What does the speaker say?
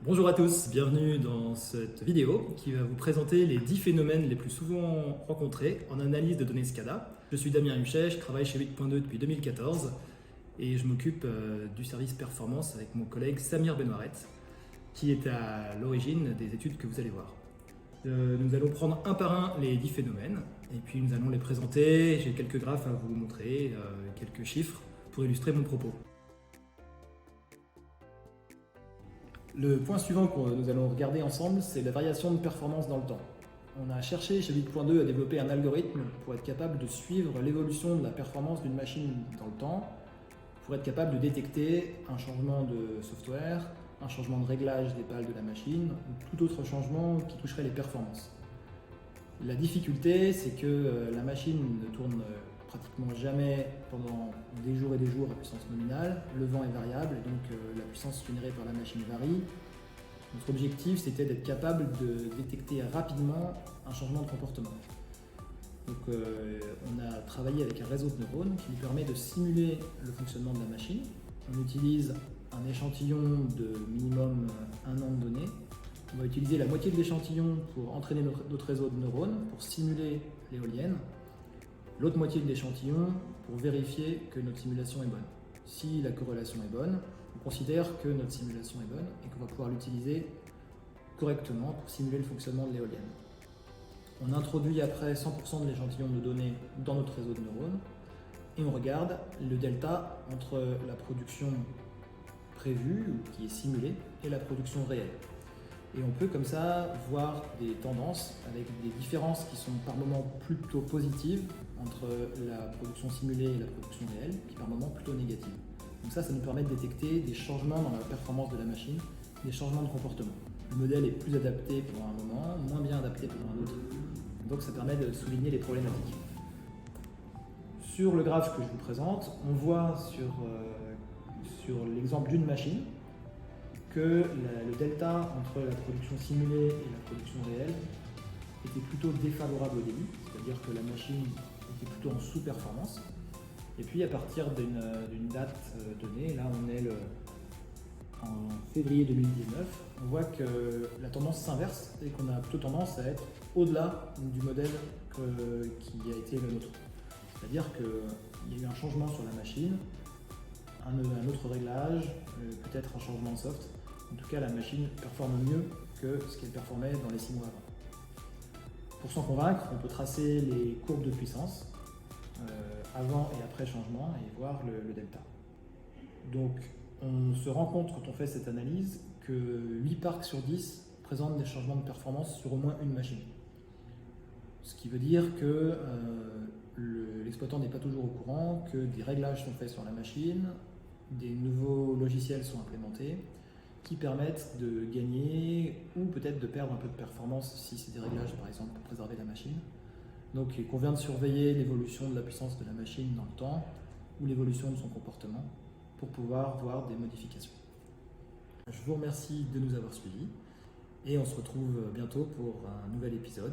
Bonjour à tous, bienvenue dans cette vidéo qui va vous présenter les 10 phénomènes les plus souvent rencontrés en analyse de données SCADA. Je suis Damien Huchet, je travaille chez 8.2 depuis 2014 et je m'occupe du service performance avec mon collègue Samir Benouaret qui est à l'origine des études que vous allez voir. Nous allons prendre un par un les 10 phénomènes et puis nous allons les présenter. J'ai quelques graphes à vous montrer, quelques chiffres pour illustrer mon propos. Le point suivant que nous allons regarder ensemble, c'est la variation de performance dans le temps. On a cherché chez 8.2 à développer un algorithme pour être capable de suivre l'évolution de la performance d'une machine dans le temps, pour être capable de détecter un changement de software, un changement de réglage des pales de la machine, ou tout autre changement qui toucherait les performances. La difficulté, c'est que la machine ne tourne pratiquement jamais pendant des jours et des jours à puissance nominale. Le vent est variable et donc la puissance générée par la machine varie. Notre objectif, c'était d'être capable de détecter rapidement un changement de comportement. Donc on a travaillé avec un réseau de neurones qui nous permet de simuler le fonctionnement de la machine. On utilise un échantillon de minimum un an de données. On va utiliser la moitié de l'échantillon pour entraîner notre réseau de neurones, pour simuler l'éolienne. L'autre moitié de l'échantillon pour vérifier que notre simulation est bonne. Si la corrélation est bonne, on considère que notre simulation est bonne et qu'on va pouvoir l'utiliser correctement pour simuler le fonctionnement de l'éolienne. On introduit après 100% de l'échantillon de données dans notre réseau de neurones et on regarde le delta entre la production prévue ou qui est simulée et la production réelle. Et on peut comme ça voir des tendances avec des différences qui sont par moments plutôt positives entre la production simulée et la production réelle, qui par moments plutôt négatives. Donc ça nous permet de détecter des changements dans la performance de la machine, des changements de comportement. Le modèle est plus adapté pour un moment, moins bien adapté pour un autre. Donc ça permet de souligner les problématiques. Sur le graphe que je vous présente, on voit sur l'exemple d'une machine que le delta entre la production simulée et la production réelle était plutôt défavorable au début, c'est-à-dire que la machine était plutôt en sous-performance. Et puis à partir d'une date donnée, là on est en février 2019, on voit que la tendance s'inverse et qu'on a plutôt tendance à être au-delà du modèle qui a été le nôtre. C'est-à-dire qu'il y a eu un changement sur la machine, un autre réglage, peut-être un changement de soft. En tout cas, la machine performe mieux que ce qu'elle performait dans les 6 mois avant. Pour s'en convaincre, on peut tracer les courbes de puissance avant et après changement et voir le delta. Donc, on se rend compte quand on fait cette analyse que 8 parcs sur 10 présentent des changements de performance sur au moins une machine. Ce qui veut dire que l'exploitant n'est pas toujours au courant, que des réglages sont faits sur la machine, des nouveaux logiciels sont implémentés, qui permettent de gagner ou peut-être de perdre un peu de performance si c'est des réglages par exemple pour préserver la machine. Donc il convient de surveiller l'évolution de la puissance de la machine dans le temps ou l'évolution de son comportement pour pouvoir voir des modifications. Je vous remercie de nous avoir suivis et on se retrouve bientôt pour un nouvel épisode.